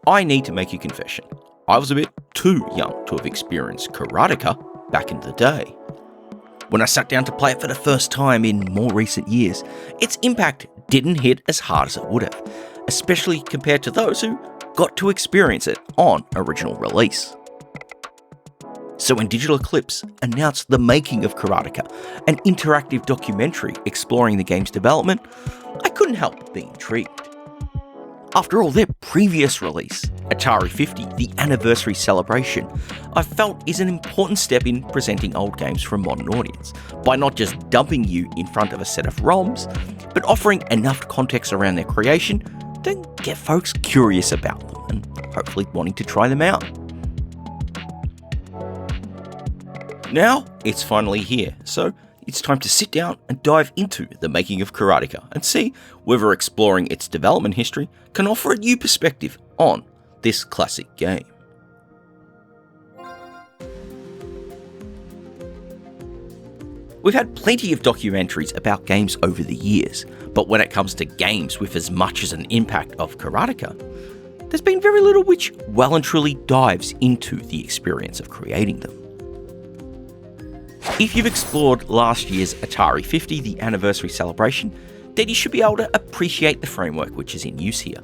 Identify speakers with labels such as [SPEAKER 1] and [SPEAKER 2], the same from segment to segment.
[SPEAKER 1] I need to make a confession. I was a bit too young to have experienced Karateka back in the day. When I sat down to play it for the first time in more recent years, its impact didn't hit as hard as it would have, especially compared to those who got to experience it on original release. So when Digital Eclipse announced the Making of Karateka, an interactive documentary exploring the game's development, I couldn't help but be intrigued. After all, their previous release, Atari 50, the anniversary celebration, I felt is an important step in presenting old games for a modern audience, by not just dumping you in front of a set of ROMs, but offering enough context around their creation to get folks curious about them and hopefully wanting to try them out. Now, it's finally here, so it's time to sit down and dive into the Making of Karateka and see whether exploring its development history can offer a new perspective on this classic game. We've had plenty of documentaries about games over the years, but when it comes to games with as much as an impact of Karateka, there's been very little which well and truly dives into the experience of creating them. If you've explored last year's Atari 50, the anniversary celebration, then you should be able to appreciate the framework which is in use here.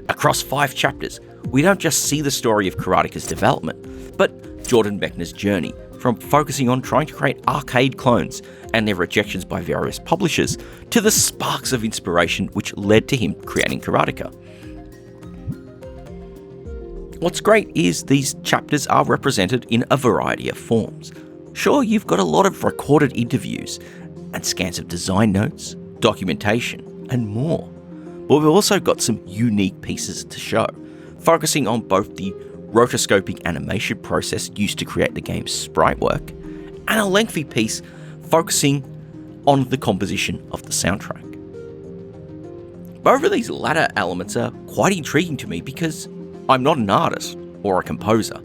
[SPEAKER 1] Across 5 chapters, we don't just see the story of Karateka's development, but Jordan Mechner's journey, from focusing on trying to create arcade clones and their rejections by various publishers, to the sparks of inspiration which led to him creating Karateka. What's great is these chapters are represented in a variety of forms. Sure, you've got a lot of recorded interviews and scans of design notes, documentation, and more. But we've also got some unique pieces to show, focusing on both the rotoscoping animation process used to create the game's sprite work, and a lengthy piece focusing on the composition of the soundtrack. Both of these latter elements are quite intriguing to me because I'm not an artist or a composer,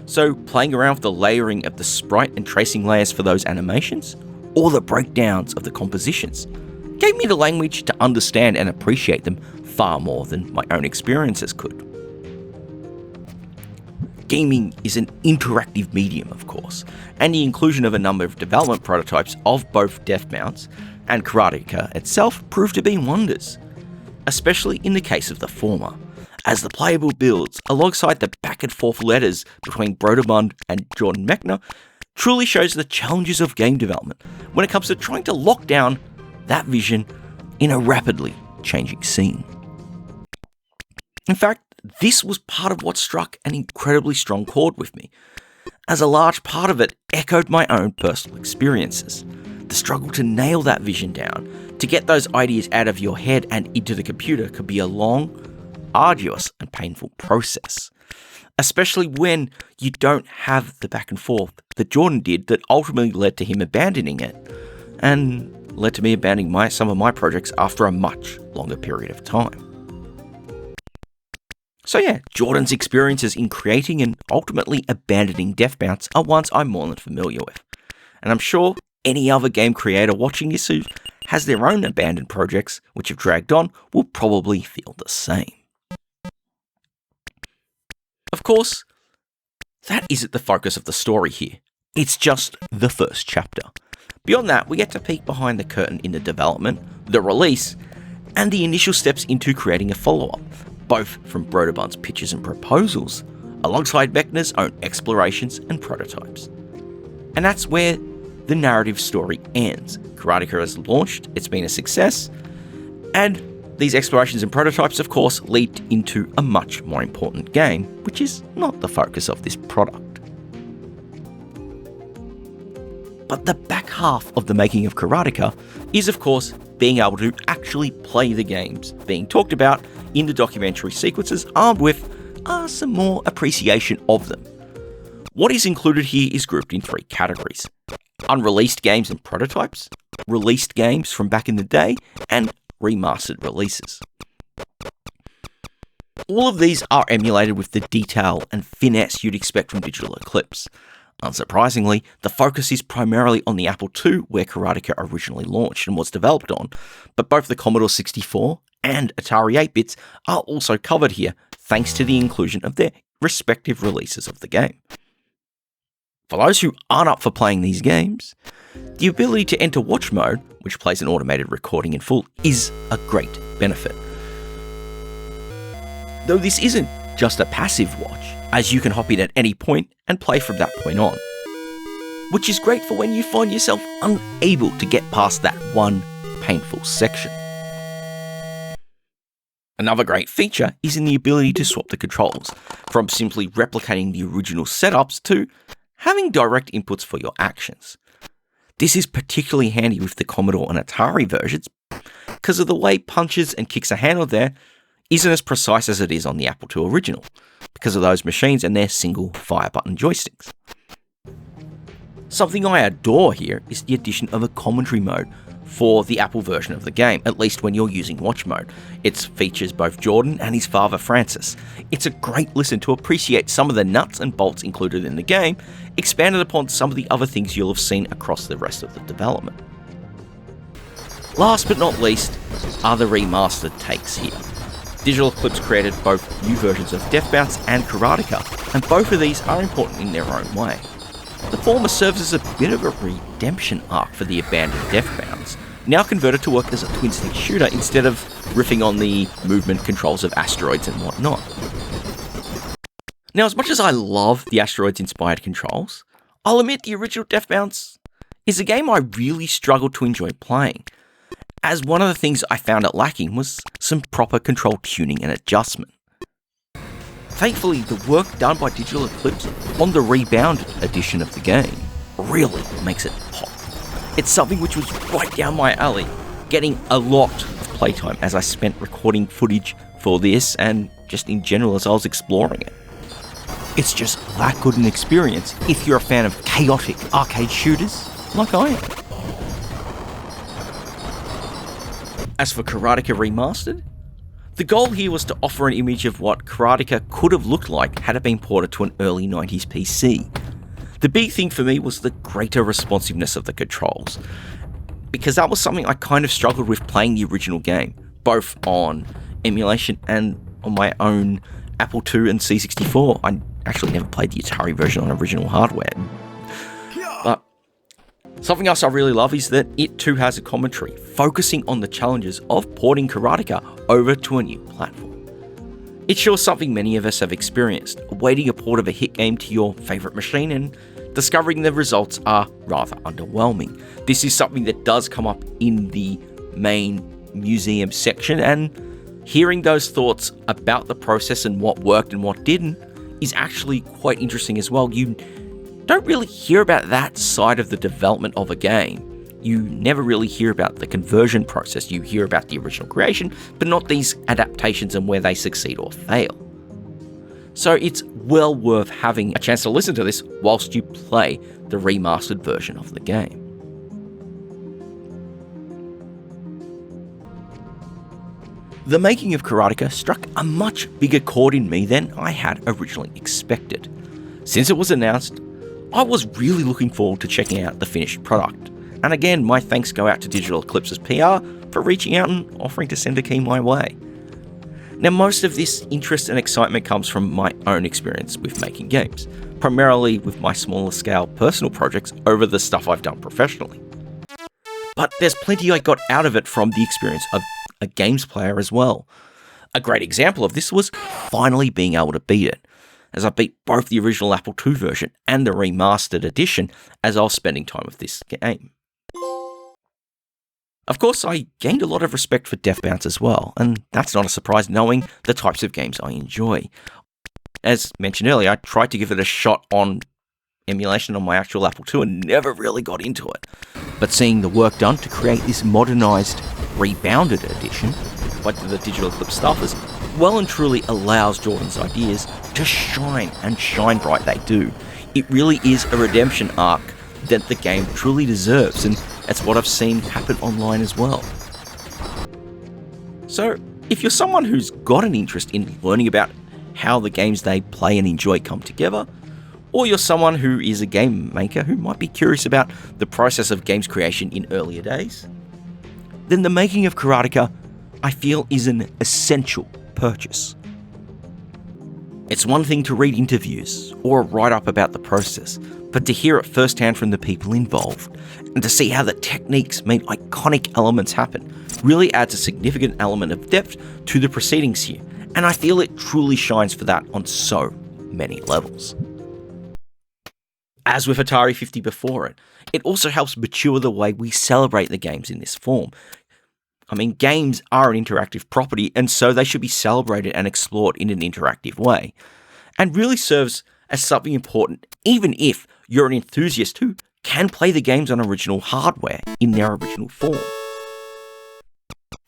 [SPEAKER 1] so playing around with the layering of the sprite and tracing layers for those animations, or the breakdowns of the compositions, gave me the language to understand and appreciate them far more than my own experiences could. Gaming is an interactive medium, of course, and the inclusion of a number of development prototypes of both Death Mounts and Karateka itself proved to be wonders, especially in the case of the former, as the playable builds, alongside the back and forth letters between Broderbund and Jordan Mechner, truly shows the challenges of game development when it comes to trying to lock down that vision in a rapidly changing scene. In fact, this was part of what struck an incredibly strong chord with me, as a large part of it echoed my own personal experiences. The struggle to nail that vision down, to get those ideas out of your head and into the computer, could be a long, arduous and painful process, especially when you don't have the back and forth that Jordan did that ultimately led to him abandoning it, and led to me abandoning some of my projects after a much longer period of time. So yeah, Jordan's experiences in creating and ultimately abandoning Death Mounts are ones I'm more than familiar with, and I'm sure any other game creator watching this who has their own abandoned projects which have dragged on will probably feel the same. Of course, that isn't the focus of the story here. It's just the first chapter. Beyond that, we get to peek behind the curtain in the development, the release, and the initial steps into creating a follow-up, both from Broderbund's pitches and proposals, alongside Mechner's own explorations and prototypes. And that's where the narrative story ends. Karateka has launched, it's been a success, and these explorations and prototypes, of course, lead into a much more important game, which is not the focus of this product. But the back half of the Making of Karateka is, of course, being able to actually play the games being talked about in the documentary sequences, armed with some more appreciation of them. What is included here is grouped in 3 categories: unreleased games and prototypes, released games from back in the day, and remastered releases. All of these are emulated with the detail and finesse you'd expect from Digital Eclipse. Unsurprisingly, the focus is primarily on the Apple II, where Karateka originally launched and was developed on, but both the Commodore 64 and Atari 8-bits are also covered here thanks to the inclusion of their respective releases of the game. For those who aren't up for playing these games, the ability to enter watch mode, which plays an automated recording in full, is a great benefit. Though this isn't just a passive watch, as you can hop in at any point and play from that point on, which is great for when you find yourself unable to get past that one painful section. Another great feature is in the ability to swap the controls, from simply replicating the original setups to having direct inputs for your actions. This is particularly handy with the Commodore and Atari versions, because of the way punches and kicks are handled there isn't as precise as it is on the Apple II original, because of those machines and their single fire button joysticks. Something I adore here is the addition of a commentary mode for the Apple version of the game, at least when you're using watch mode. It features both Jordan and his father Francis. It's a great listen to appreciate some of the nuts and bolts included in the game, expanded upon some of the other things you'll have seen across the rest of the development. Last but not least are the remastered takes here. Digital Eclipse created both new versions of Death Bounce and Karateka, and both of these are important in their own way. The former serves as a bit of a redemption arc for the abandoned Death Bounce, now converted to work as a twin-stick shooter instead of riffing on the movement controls of asteroids and whatnot. Now, as much as I love the asteroids-inspired controls, I'll admit the original Death Bounce is a game I really struggled to enjoy playing, as one of the things I found it lacking was some proper control tuning and adjustment. Thankfully, the work done by Digital Eclipse on the rebounded edition of the game really makes it pop. It's something which was right down my alley, getting a lot of playtime as I spent recording footage for this and just in general as I was exploring it. It's just that good an experience if you're a fan of chaotic arcade shooters like I am. As for Karateka Remastered, the goal here was to offer an image of what Karateka could have looked like had it been ported to an early 90s PC. The big thing for me was the greater responsiveness of the controls, because that was something I kind of struggled with playing the original game, both on emulation and on my own Apple II and C64. I actually never played the Atari version on original hardware. But something else I really love is that it too has a commentary, focusing on the challenges of porting Karateka over to a new platform. It's sure something many of us have experienced, awaiting a port of a hit game to your favourite machine and discovering the results are rather underwhelming. This is something that does come up in the main museum section, and hearing those thoughts about the process and what worked and what didn't is actually quite interesting as well. You don't really hear about that side of the development of a game. You never really hear about the conversion process. You hear about the original creation, but not these adaptations and where they succeed or fail. So it's well worth having a chance to listen to this whilst you play the remastered version of the game. The Making of Karateka struck a much bigger chord in me than I had originally expected. Since it was announced, I was really looking forward to checking out the finished product. And again, my thanks go out to Digital Eclipse's PR for reaching out and offering to send a key my way. Now, most of this interest and excitement comes from my own experience with making games, primarily with my smaller scale personal projects over the stuff I've done professionally. But there's plenty I got out of it from the experience of a games player as well. A great example of this was finally being able to beat it, as I beat both the original Apple II version and the remastered edition as I was spending time with this game. Of course, I gained a lot of respect for Death Bounce as well, and that's not a surprise knowing the types of games I enjoy. As mentioned earlier, I tried to give it a shot on emulation on my actual Apple II and never really got into it. But seeing the work done to create this modernised, rebounded edition by the Digital Eclipse staffers well and truly allows Jordan's ideas to shine, and shine bright they do. It really is a redemption arc that the game truly deserves, and that's what I've seen happen online as well. So, if you're someone who's got an interest in learning about how the games they play and enjoy come together, or you're someone who is a game maker who might be curious about the process of games creation in earlier days, then the Making of Karateka, I feel, is an essential purchase. It's one thing to read interviews or a write-up about the process, but to hear it firsthand from the people involved and to see how the techniques made iconic elements happen really adds a significant element of depth to the proceedings here, and I feel it truly shines for that on so many levels. As with Atari 50 before it, it also helps mature the way we celebrate the games in this form. I mean, games are an interactive property, and so they should be celebrated and explored in an interactive way, and really serves as something important, even if you're an enthusiast who can play the games on original hardware in their original form.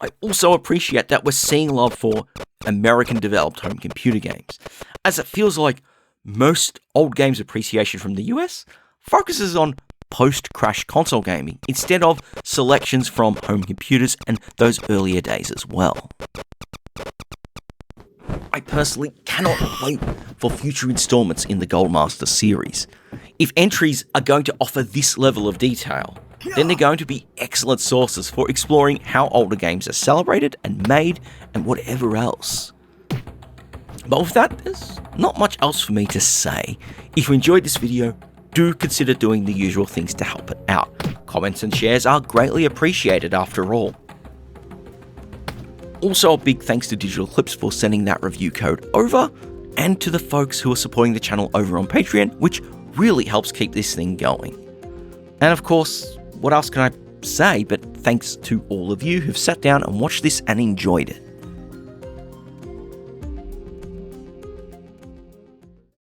[SPEAKER 1] I also appreciate that we're seeing love for American-developed home computer games, as it feels like most old games appreciation from the US focuses on post-crash console gaming instead of selections from home computers and those earlier days as well. I personally cannot wait for future installments in the Goldmaster series. If entries are going to offer this level of detail, then they're going to be excellent sources for exploring how older games are celebrated and made and whatever else. But with that, there's not much else for me to say. If you enjoyed this video, do consider doing the usual things to help it out. Comments and shares are greatly appreciated after all. Also, a big thanks to Digital Eclipse for sending that review code over, and to the folks who are supporting the channel over on Patreon, which really helps keep this thing going. And of course, what else can I say but thanks to all of you who've sat down and watched this and enjoyed it.